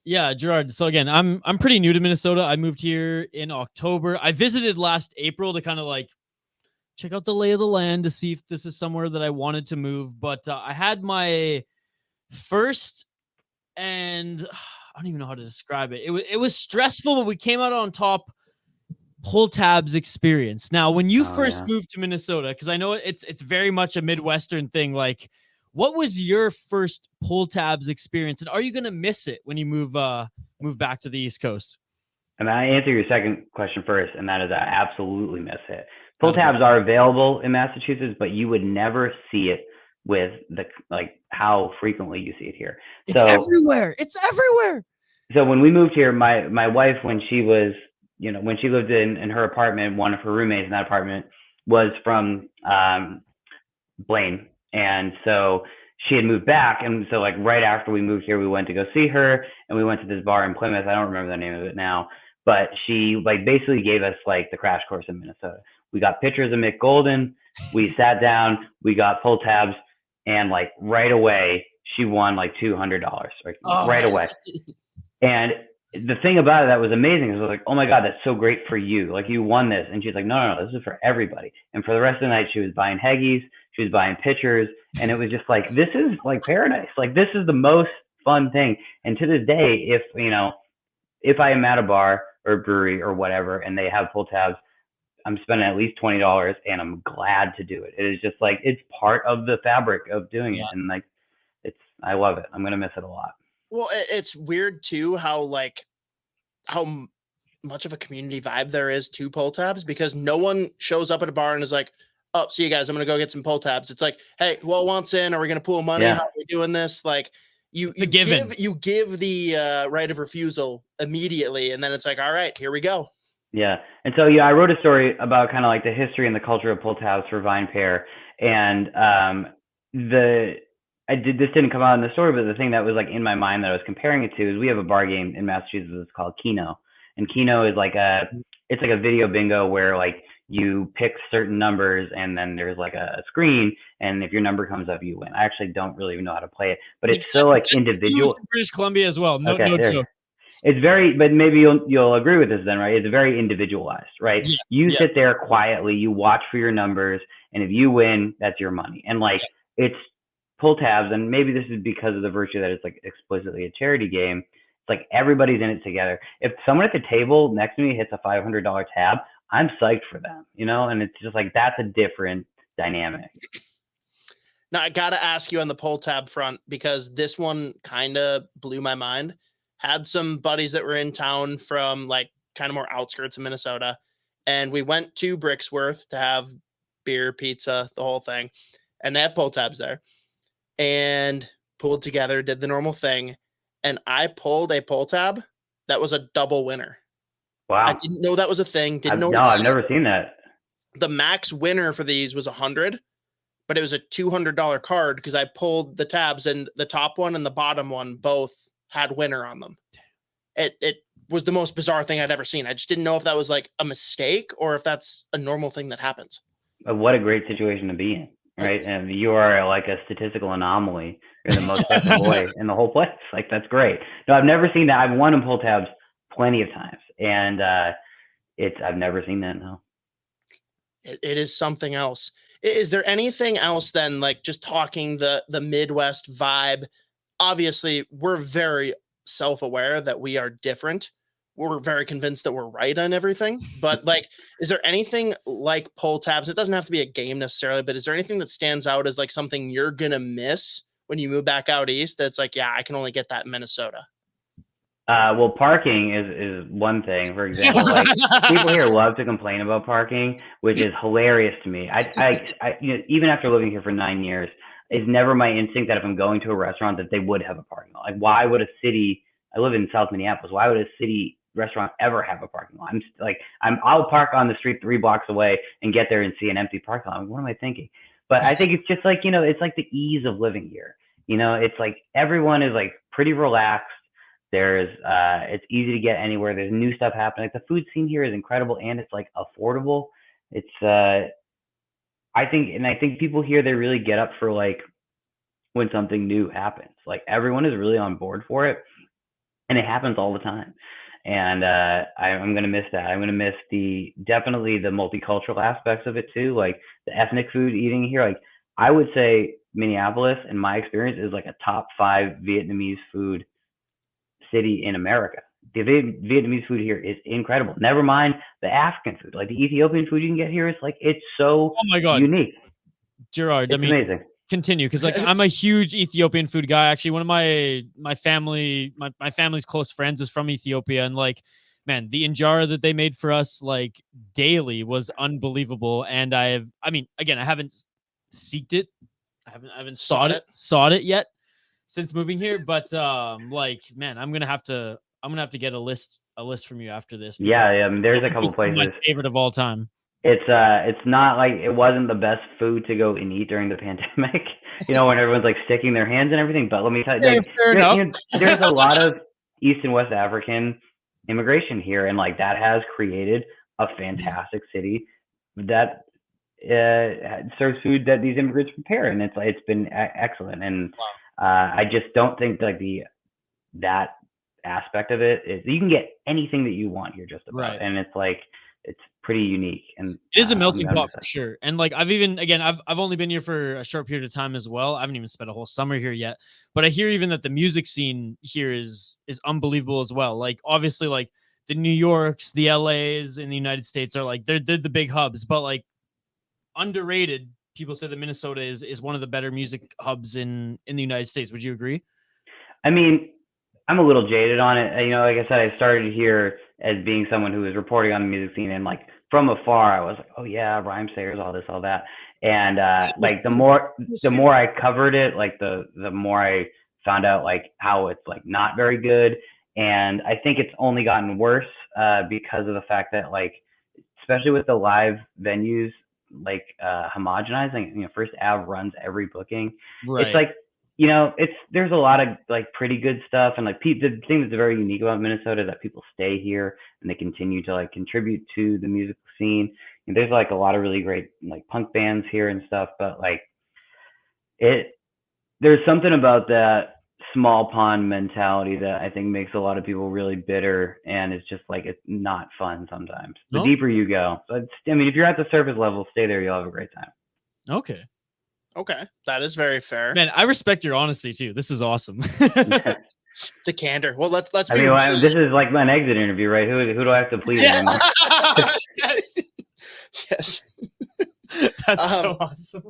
Yeah, Jerard. So again, I'm pretty new to Minnesota. I moved here in October. I visited last April to kind of like check out the lay of the land to see if this is somewhere that I wanted to move. But I had my first, and I don't even know how to describe it. It was stressful, but we came out on top. Pull tabs experience. Now, when you first moved to Minnesota, because I know it's very much a Midwestern thing. Like, what was your first pull tabs experience, and are you gonna miss it when you move back to the East Coast? And I answer your second question first, and that is I absolutely miss it. Pull tabs are available in Massachusetts, but you would never see it with how frequently you see it here. It's everywhere. It's everywhere. So when we moved here, my wife, when she was, when she lived in her apartment, one of her roommates in that apartment was from Blaine. And so she had moved back. And so like right after we moved here, we went to go see her, and we went to this bar in Plymouth. I don't remember the name of it now, but she like basically gave us like the crash course in Minnesota. We got pictures of Mick Golden. We sat down, we got pull tabs, and like right away she won like $200, like right away. And the thing about it that was amazing is I was like, oh my God, that's so great for you. Like you won this. And she's like, no, this is for everybody. And for the rest of the night, she was buying Heggies, she was buying pitchers. And it was just like, this is like paradise. Like this is the most fun thing. And to this day, if I am at a bar or brewery or whatever, and they have pull tabs, I'm spending at least $20, and I'm glad to do it. It is just like, it's part of the fabric of doing it. And like, I love it. I'm going to miss it a lot. Well, it's weird too how much of a community vibe there is to pull tabs, because no one shows up at a bar and is like, oh, see you guys, I'm going to go get some pull tabs. It's like, hey, who all wants in? Are we going to pool money? Yeah. How are we doing this? Like you give the right of refusal immediately. And then it's like, all right, here we go. Yeah. And so, I wrote a story about kind of like the history and the culture of pull tabs for Vine Pair. And this didn't come out in the story, but the thing that was like in my mind that I was comparing it to is we have a bar game in Massachusetts that's called Keno. And Keno is it's like a video bingo where like you pick certain numbers and then there's like a screen, and if your number comes up, you win. I actually don't really even know how to play it, but it's so like individual. British Columbia as well. No joke. It's but maybe you'll agree with this then, right? It's very individualized, right? Yeah, you sit there quietly, you watch for your numbers, and if you win, that's your money. And like it's pull tabs, and maybe this is because of the virtue that it's like explicitly a charity game. It's like everybody's in it together. If someone at the table next to me hits a $500 tab, I'm psyched for them, and it's just like, that's a different dynamic. Now I got to ask you on the pull tab front, because this one kind of blew my mind. Had some buddies that were in town from like kind of more outskirts of Minnesota, and we went to Brixworth to have beer, pizza, the whole thing. And they have pull tabs there, and pulled together, did the normal thing. And I pulled a pull tab that was a double winner. Wow. I didn't know that was a thing. I've never seen that. The max winner for these was 100, but it was a $200 card because I pulled the tabs, and the top one and the bottom one both had winner on them. It was the most bizarre thing I'd ever seen. I just didn't know if that was like a mistake or if that's a normal thing that happens. What a great situation to be in, right? And you are like a statistical anomaly. You're the most special boy in the whole place. Like, that's great. No, I've never seen that. I've won in pull tabs plenty of times, and I've never seen that. No. It is something else. Is there anything else then, like just talking the Midwest vibe? Obviously, we're very self-aware that we are different. We're very convinced that we're right on everything. But like, is there anything like pull tabs? It doesn't have to be a game necessarily, but is there anything that stands out as like something you're going to miss when you move back out east? That's like, yeah, I can only get that in Minnesota. Well, parking is one thing, for example. Like, people here love to complain about parking, which is hilarious to me. I even after living here for 9 years, it's never my instinct that if I'm going to a restaurant that they would have a parking lot. Like, why would a city? I live in South Minneapolis. Why would a city restaurant ever have a parking lot? I'll park on the street 3 blocks away and get there and see an empty parking lot. What am I thinking? But I think it's just like, it's like the ease of living here. It's like everyone is like pretty relaxed. It's easy to get anywhere. There's new stuff happening. Like, the food scene here is incredible, and it's like affordable. It's I think people here, they really get up for like when something new happens. Like, everyone is really on board for it. and it happens all the time. And I'm gonna miss that. I'm gonna miss definitely the multicultural aspects of it too, like the ethnic food eating here. Like I would say Minneapolis, in my experience, is like a top 5 Vietnamese food city in America. The Vietnamese food here is incredible. Never mind the African food, like the Ethiopian food you can get here. It's so Oh my God, unique. Gerard, It's amazing. Continue, because like I'm a huge Ethiopian food guy. Actually, one of my family's close friends is from Ethiopia, and like, man, the injera that they made for us like daily was unbelievable. And I haven't seeked it, I haven't sought it yet since moving here, but like, man, I'm gonna have to get a list from you after this. Yeah, I mean, there's a couple places. My favorite of all time. It's not like it wasn't the best food to go and eat during the pandemic, when everyone's like sticking their hands and everything. But let me tell you, there's a lot of East and West African immigration here, and like that has created a fantastic city that serves food that these immigrants prepare, and it's been excellent. And I just don't think like that aspect of it is, you can get anything that you want here just about, right. And it's like, it's pretty unique, and it is a melting pot for sure. And like I've only been here for a short period of time as well. I haven't even spent a whole summer here yet, but I hear even that the music scene here is unbelievable as well. Like obviously, like the New Yorks, the LAs in the United States are like they're the big hubs, but like underrated. People say that Minnesota is one of the better music hubs in the United States. Would you agree? I mean, I'm a little jaded on it. Like I said, I started here as being someone who was reporting on the music scene, and like from afar, I was like, oh yeah, rhyme sayers, all this, all that. And like the more I covered it, like the more I found out like how it's like not very good. And I think it's only gotten worse because of the fact that, like, especially with the live venues, like homogenizing, First Ave runs every booking. Right. It's like, there's a lot of like pretty good stuff, and like the thing that's very unique about Minnesota is that people stay here and they continue to like contribute to the musical scene. And there's like a lot of really great like punk bands here and stuff, but like there's something about that small pond mentality that I think makes a lot of people really bitter, and it's just like, it's not fun sometimes. The deeper you go. So if you're at the surface level, stay there, you'll have a great time. Okay, that is very fair. Man, I respect your honesty too. This is awesome. The candor. Well, let's. This is like my exit interview, right? Who do I have to please? Yes. That's so awesome.